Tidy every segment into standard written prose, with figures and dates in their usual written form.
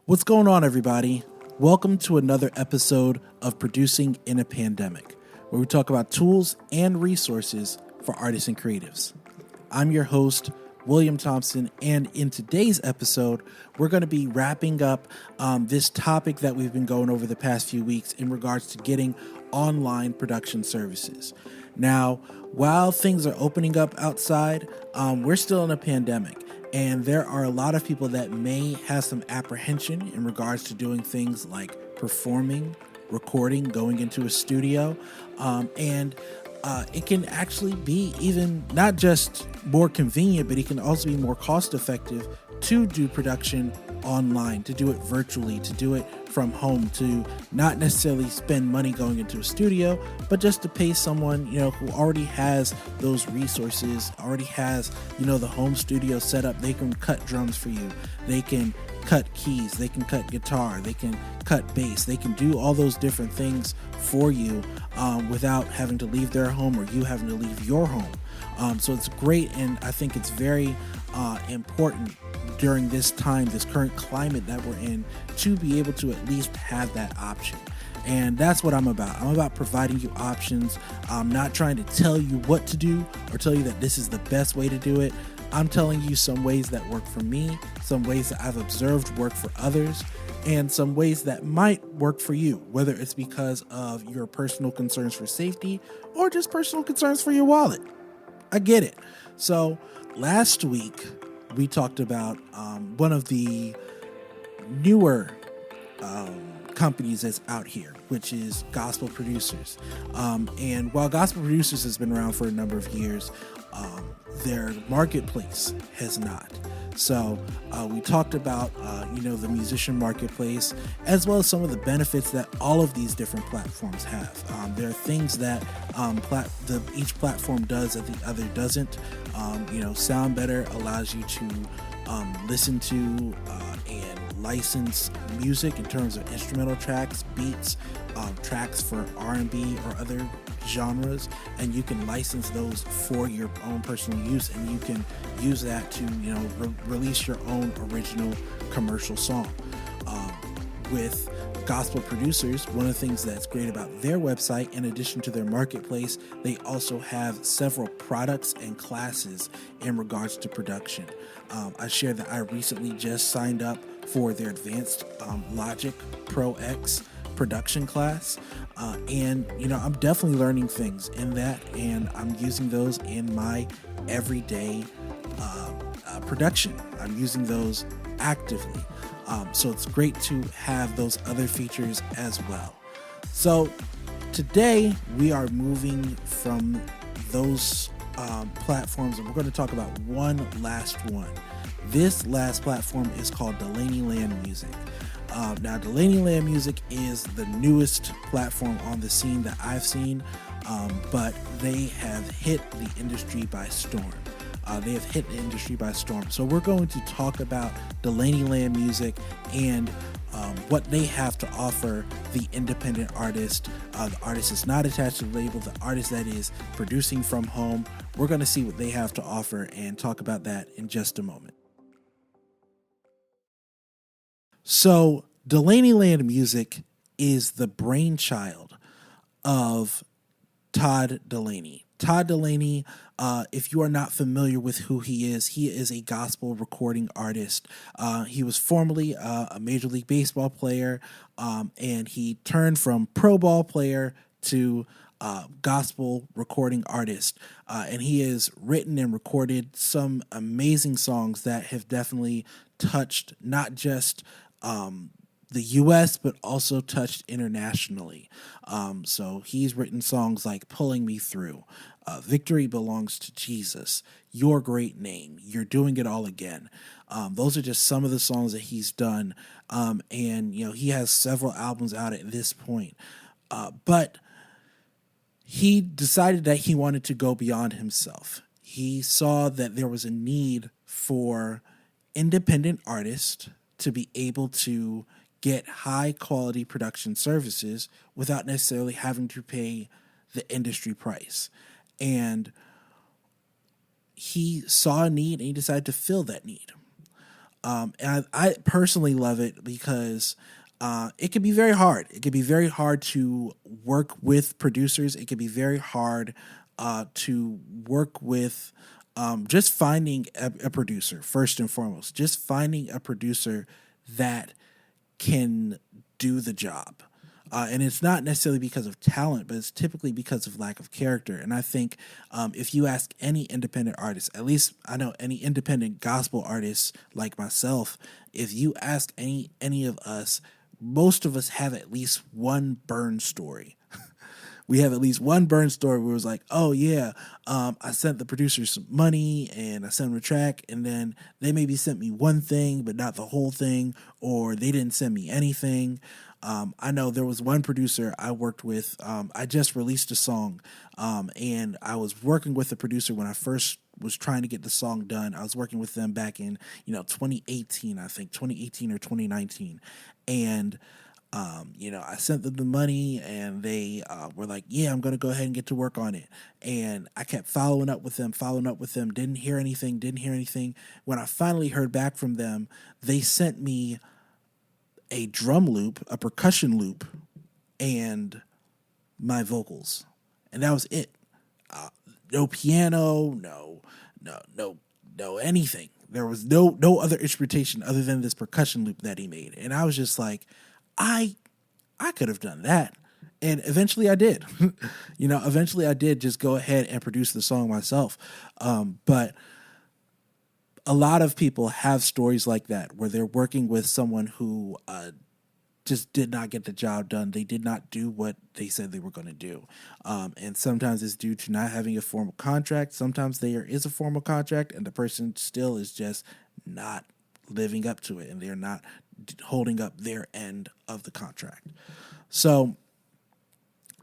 What's going on, everybody? Welcome to another episode of Producing in a Pandemic, where we talk about tools and resources for artists and creatives. I'm your host, William Thompson, and in today's episode, we're going to be wrapping up this topic that we've been going over the past few weeks in regards to getting online production services. Now, while things are opening up outside, we're still in a pandemic. And there are a lot of people that may have some apprehension in regards to doing things like performing, recording, going into a studio. And it can actually be even not just more convenient, but it can also be more cost effective to do production online, to do it virtually, to do it from home, to not necessarily spend money going into a studio, but just to pay someone, who already has those resources, already has, the home studio set up. They can cut drums for you. They can cut keys. They can cut guitar. They can cut bass. They can do all those different things for you without having to leave their home or you having to leave your home. So it's great, and I think it's very important during this time, this current climate that we're in, to be able to at least have that option. And that's what I'm about. I'm about providing you options. I'm not trying to tell you what to do or tell you that this is the best way to do it. I'm telling you some ways that work for me, some ways that I've observed work for others, and some ways that might work for you, whether it's because of your personal concerns for safety or just personal concerns for your wallet. I get it. So last week, we talked about one of the newer companies that's out here, which is Gospel Producers. And while Gospel Producers has been around for a number of years, their marketplace has not. So we talked about, the musician marketplace, as well as some of the benefits that all of these different platforms have. There are things that each platform does that the other doesn't. Sound Better allows you to listen to and license music in terms of instrumental tracks, beats, tracks for R&B or other genres, and you can license those for your own personal use, and you can use that to release your own original commercial song. With Gospel Producers, one of the things that's great about their website, in addition to their marketplace, they also have several products and classes in regards to production. I shared that I recently just signed up for their advanced Logic Pro X production class, and I'm definitely learning things in that, and I'm using those in my everyday production. I'm using those actively. So it's great to have those other features as well. So today we are moving from those platforms, and we're going to talk about one last one. This last platform is called Dulaneyland Music. Now, Dulaneyland Music is the newest platform on the scene that I've seen, but they have hit the industry by storm. So we're going to talk about Dulaneyland Music and what they have to offer the independent artist, the artist is not attached to the label, the artist that is producing from home. We're going to see what they have to offer and talk about that in just a moment. So Dulaneyland Music is the brainchild of Todd Dulaney. Todd Dulaney, if you are not familiar with who he is a gospel recording artist. He was formerly a Major League Baseball player, and he turned from pro ball player to gospel recording artist. And he has written and recorded some amazing songs that have definitely touched not just the U.S., but also touched internationally. So he's written songs like Pulling Me Through, Victory Belongs to Jesus, Your Great Name, You're Doing It All Again. Those are just some of the songs that he's done. And he has several albums out at this point. But he decided that he wanted to go beyond himself. He saw that there was a need for independent artists to be able to get high quality production services without necessarily having to pay the industry price. And he saw a need and he decided to fill that need. And I personally love it because it can be very hard. It can be very hard to work with producers. It can be very hard to work with just finding a producer, first and foremost. Just finding a producer that can do the job. And it's not necessarily because of talent, but it's typically because of lack of character. And I think if you ask any independent artist, at least I know any independent gospel artists like myself, if you ask any of us, most of us have at least one burn story. We have at least one burn story where it was like, oh yeah, I sent the producers some money and I sent them a track, and then they maybe sent me one thing but not the whole thing, or they didn't send me anything. I know there was one producer I worked with. I just released a song, and I was working with the producer when I first was trying to get the song done. I was working with them back in 2018, I think 2018 or 2019, and I sent them the money, and they were like, yeah, I'm going to go ahead and get to work on it. And I kept following up with them, didn't hear anything. When I finally heard back from them, they sent me a drum loop, a percussion loop, and my vocals. And that was it. No piano, no anything. There was no other instrumentation other than this percussion loop that he made. And I was just like, I could have done that. And eventually I did. Eventually I did just go ahead and produce the song myself. But a lot of people have stories like that where they're working with someone who just did not get the job done. They did not do what they said they were going to do. And sometimes it's due to not having a formal contract. Sometimes there is a formal contract and the person still is just not living up to it, and they're not holding up their end of the contract. So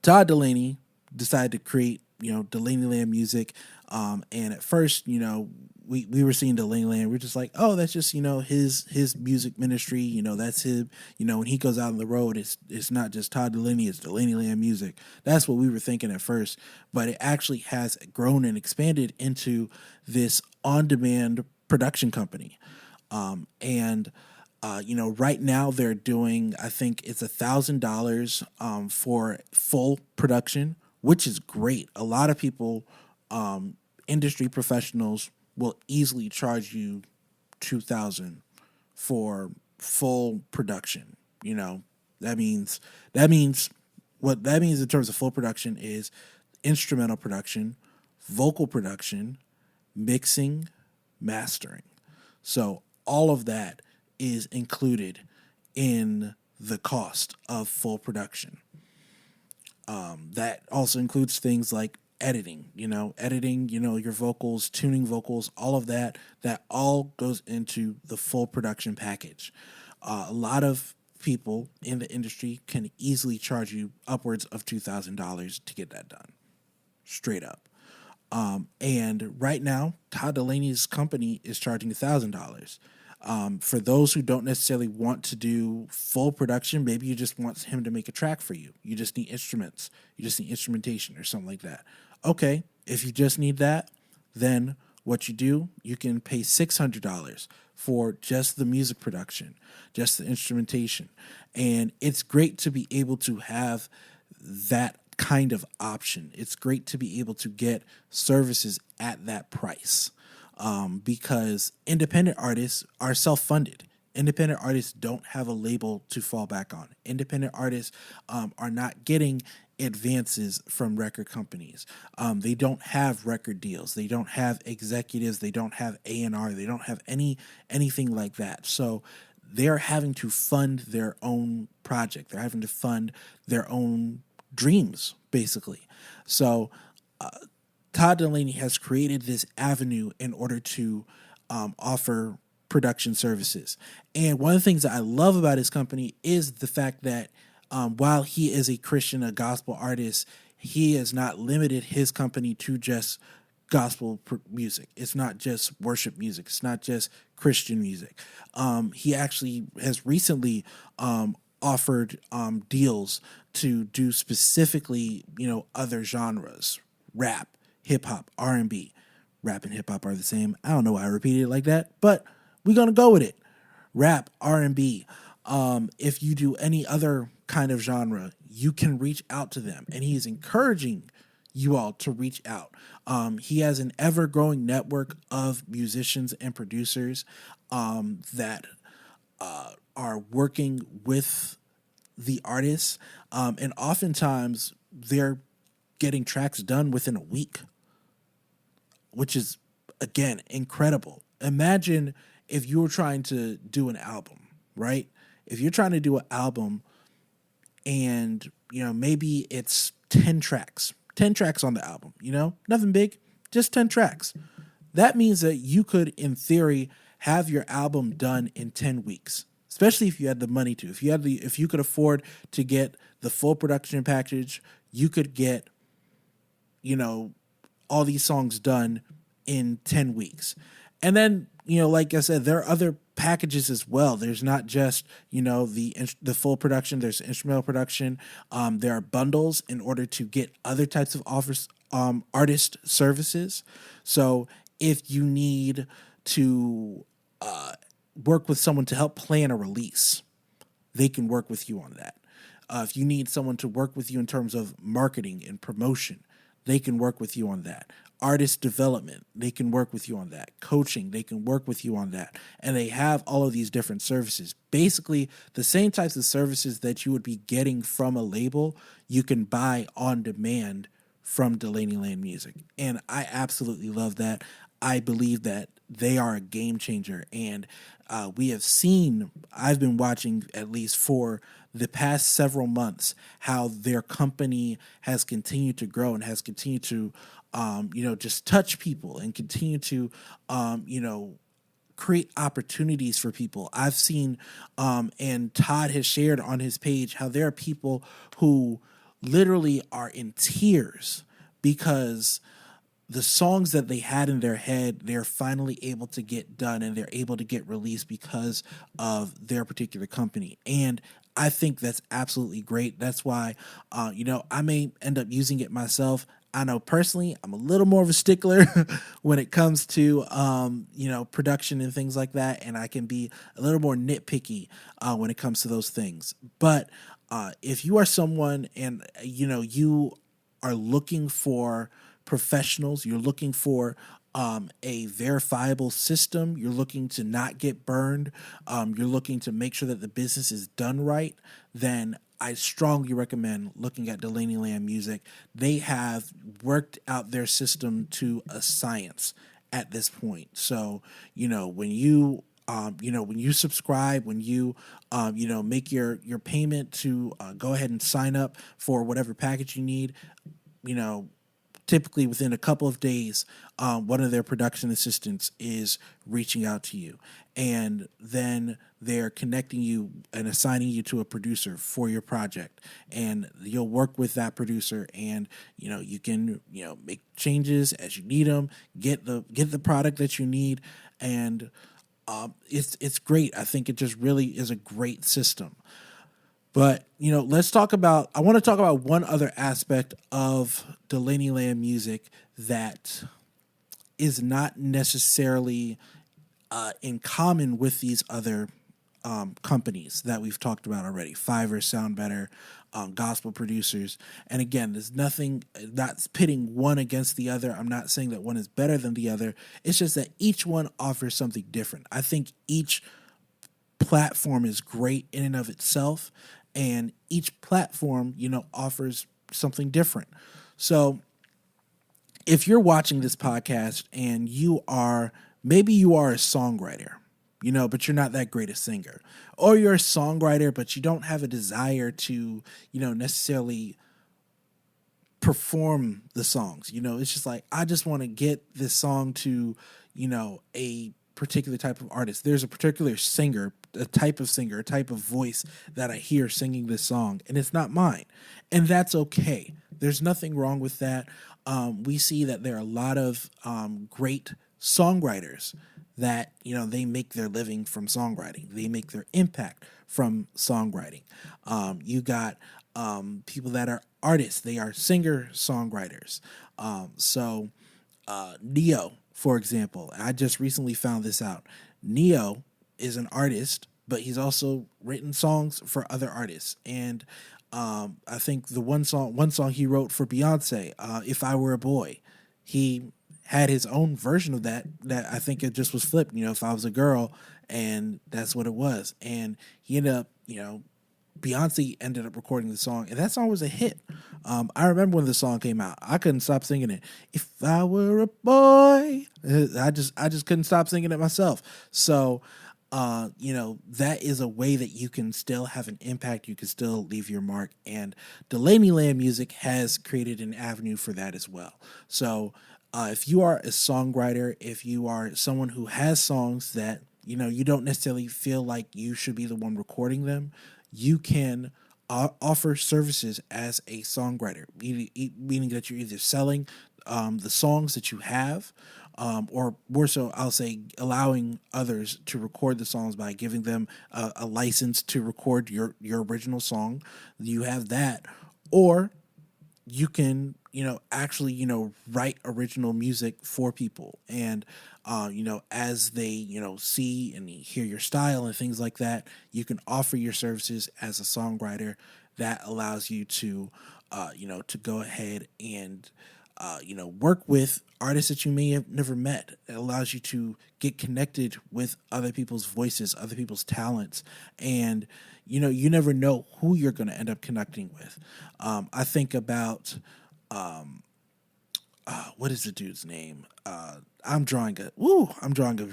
Todd Dulaney decided to create, Dulaneyland music. And at first, we were seeing Dulaneyland. We're just like, oh, that's just, his music ministry. That's him. When he goes out on the road, it's not just Todd Dulaney, it's Dulaneyland music. That's what we were thinking at first. But it actually has grown and expanded into this on-demand production company. Right now they're doing, I think it's $1,000 for full production, which is great. A lot of people, industry professionals, will easily charge you $2,000 for full production. That means what that means in terms of full production is instrumental production, vocal production, mixing, mastering. So all of that is included in the cost of full production. That also includes things like editing, your vocals, tuning vocals, all of that all goes into the full production package. A lot of people in the industry can easily charge you upwards of $2,000 to get that done, straight up. And right now, Todd Dulaney's company is charging $1,000. For those who don't necessarily want to do full production, maybe you just want him to make a track for you. You just need instruments. You just need instrumentation or something like that. Okay, if you just need that, then what you do, you can pay $600 for just the music production, just the instrumentation. And it's great to be able to have that kind of option. It's great to be able to get services at that price. Because independent artists are self-funded. Independent artists don't have a label to fall back on. Independent artists are not getting advances from record companies. They don't have record deals. They don't have executives. They don't have A&R. They don't have anything like that. So they're having to fund their own project. They're having to fund their own dreams, basically. So Todd Dulaney has created this avenue in order to offer production services. And one of the things that I love about his company is the fact that while he is a Christian, a gospel artist, he has not limited his company to just gospel music. It's not just worship music. It's not just Christian music. He actually has recently offered deals to do specifically, other genres, rap, hip hop, R&B. Rap and hip hop are the same. I don't know why I repeated it like that, but we're going to go with it. rap, R&B. If you do any other kind of genre, you can reach out to them. And he is encouraging you all to reach out. He has an ever-growing network of musicians and producers that are working with the artists, and oftentimes they're getting tracks done within a week, which is, again, incredible. Imagine if you were trying to do an album, right? If you're trying to do an album and, maybe it's 10 tracks on the album, nothing big, just 10 tracks. That means that you could, in theory, have your album done in 10 weeks, especially if you had the money to. If you could afford to get the full production package, you could get, all these songs done in 10 weeks. And then, like I said, there are other packages as well. There's not just, the full production, there's instrumental production. There are bundles in order to get other types of offers, artist services. So if you need to work with someone to help plan a release, they can work with you on that. If you need someone to work with you in terms of marketing and promotion, they can work with you on that. Artist development, they can work with you on that. Coaching, they can work with you on that. And they have all of these different services. Basically, the same types of services that you would be getting from a label, you can buy on demand from Dulaneyland Music. And I absolutely love that. I believe that they are a game changer. And I've been watching, at least for the past several months, how their company has continued to grow and has continued to, just touch people and continue to, create opportunities for people. I've seen, and Todd has shared on his page, how there are people who literally are in tears because the songs that they had in their head, they're finally able to get done and they're able to get released because of their particular company. And I think that's absolutely great. That's why, I may end up using it myself. I know personally, I'm a little more of a stickler when it comes to, production and things like that. And I can be a little more nitpicky when it comes to those things. But if you are someone and, you are looking for professionals, you're looking for a verifiable system, you're looking to not get burned, you're looking to make sure that the business is done right, then I strongly recommend looking at Dulaneyland Music. They have worked out their system to a science at this point. So, when you subscribe, when you, make your payment to go ahead and sign up for whatever package you need, typically within a couple of days, one of their production assistants is reaching out to you. And then they're connecting you and assigning you to a producer for your project. And you'll work with that producer and, you can, make changes as you need them, get the product that you need. And it's great. I think it just really is a great system. But, I want to talk about one other aspect of Dulaneyland Music that is not necessarily in common with these other companies that we've talked about already. Fiverr, Sound Better, gospel producers. And again, there's nothing, not pitting one against the other. I'm not saying that one is better than the other. It's just that each one offers something different. I think each platform is great in and of itself. And each platform, offers something different. So if you're watching this podcast and maybe you are a songwriter, but you're not that great a singer, or you're a songwriter, but you don't have a desire to, necessarily perform the songs. It's just like, I just want to get this song to, a particular type of artist. There's a particular singer, a type of voice that I hear singing this song, and it's not mine. And that's okay. There's nothing wrong with that. We see that there are a lot of great songwriters that, they make their living from songwriting. They make their impact from songwriting. You got people that are artists. They are singer-songwriters. Neo, for example, I just recently found this out. Neo is an artist, but he's also written songs for other artists. And I think the one song he wrote for Beyonce, "If I Were a Boy," he had his own version of that I think it just was flipped, "If I Was a Girl," and that's what it was. And he ended up, Beyonce ended up recording the song, and that song was a hit. I remember when the song came out, I couldn't stop singing it. "If I were a boy," I just couldn't stop singing it myself. So, that is a way that you can still have an impact. You can still leave your mark, and Dulaneyland Music has created an avenue for that as well. So, if you are a songwriter, if you are someone who has songs that you don't necessarily feel like you should be the one recording them, you can offer services as a songwriter, meaning that you're either selling the songs that you have, or more so, I'll say, allowing others to record the songs by giving them a license to record your original song. You have that, or you can actually write original music for people, and as they see and hear your style and things like that, you can offer your services as a songwriter. That allows you to to go ahead and work with artists that you may have never met. It allows you to get connected with other people's voices, other people's talents, and you never know who you're going to end up connecting with. I think about what is the dude's name? I'm drawing a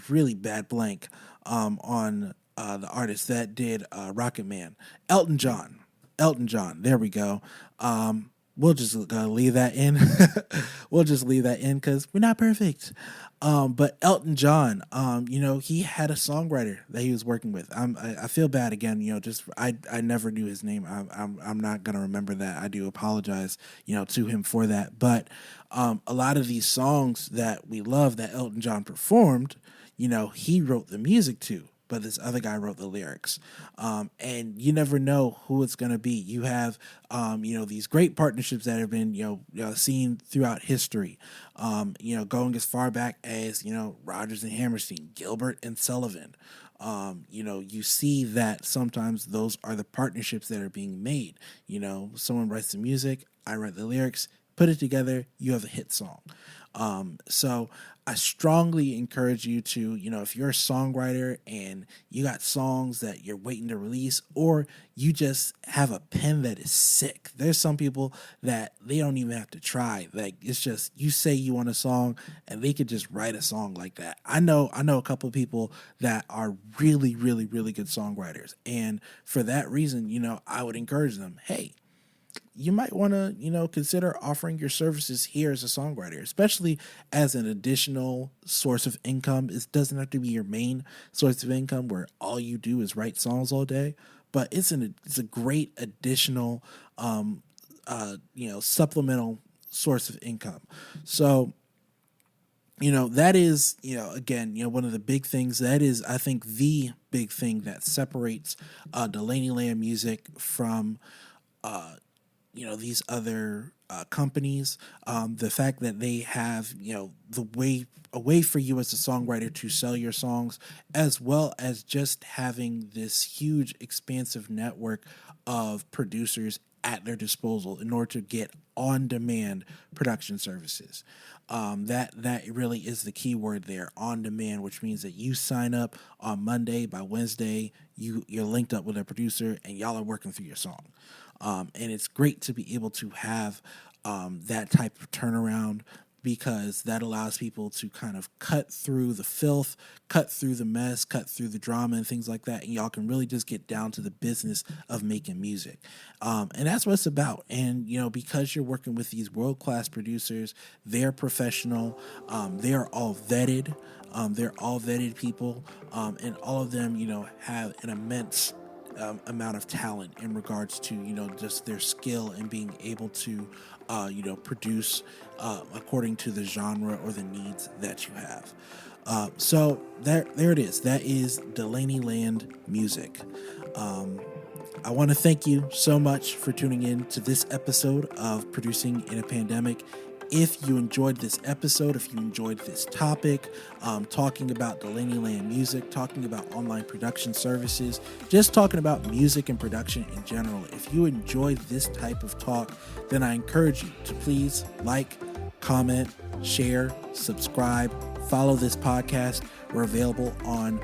really bad blank on the artist that did Rocket Man, Elton John. Elton John. There we go. We'll just leave that in. We'll just leave that in because we're not perfect. But Elton John, he had a songwriter that he was working with. I feel bad again. I never knew his name. I'm not gonna remember that. I do apologize, to him for that. But a lot of these songs that we love that Elton John performed, he wrote the music to, but this other guy wrote the lyrics. And you never know who it's going to be. You have, these great partnerships that have been, seen throughout history, going as far back as, Rodgers and Hammerstein, Gilbert and Sullivan. You see that sometimes those are the partnerships that are being made. Someone writes the music, I write the lyrics, put it together, you have a hit song. So I strongly encourage you to, if you're a songwriter and you got songs that you're waiting to release, or you just have a pen that is sick. There's some people that they don't even have to try. Like, it's just, you say you want a song and they could just write a song like that. I know a couple of people that are really, really, really good songwriters. And for that reason, I would encourage them, hey, you might want to, consider offering your services here as a songwriter, especially as an additional source of income. It doesn't have to be your main source of income where all you do is write songs all day, but it's a great additional, supplemental source of income. So, that is, again, one of the big things that is, I think, the big thing that separates Dulaneyland Music from, these other companies, the fact that they have, a way for you as a songwriter to sell your songs, as well as just having this huge, expansive network of producers at their disposal in order to get on-demand production services. That really is the key word there, on-demand, which means that you sign up on Monday, by Wednesday, you're linked up with a producer and y'all are working through your song. And it's great to be able to have that type of turnaround, because that allows people to kind of cut through the filth, cut through the mess, cut through the drama and things like that. And y'all can really just get down to the business of making music. And that's what it's about. And, because you're working with these world-class producers, they're professional, they are all vetted, they're all vetted people, and all of them, have an immense amount of talent in regards to just their skill and being able to produce according to the genre or the needs that you have. So there it is. That is Dulaneyland Music. I want to thank you so much for tuning in to this episode of Producing in a Pandemic. If you enjoyed this episode, if you enjoyed this topic, talking about Dulaneyland music, talking about online production services, just talking about music and production in general, if you enjoy this type of talk, then I encourage you to please like, comment, share, subscribe, follow this podcast. We're available on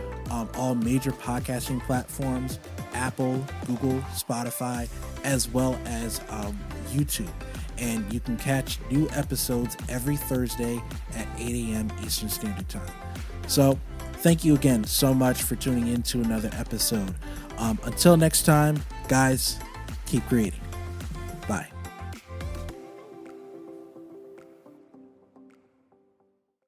all major podcasting platforms, Apple, Google, Spotify, as well as YouTube. And you can catch new episodes every Thursday at 8 a.m. Eastern Standard Time. So thank you again so much for tuning in to another episode. Until next time, guys, keep creating.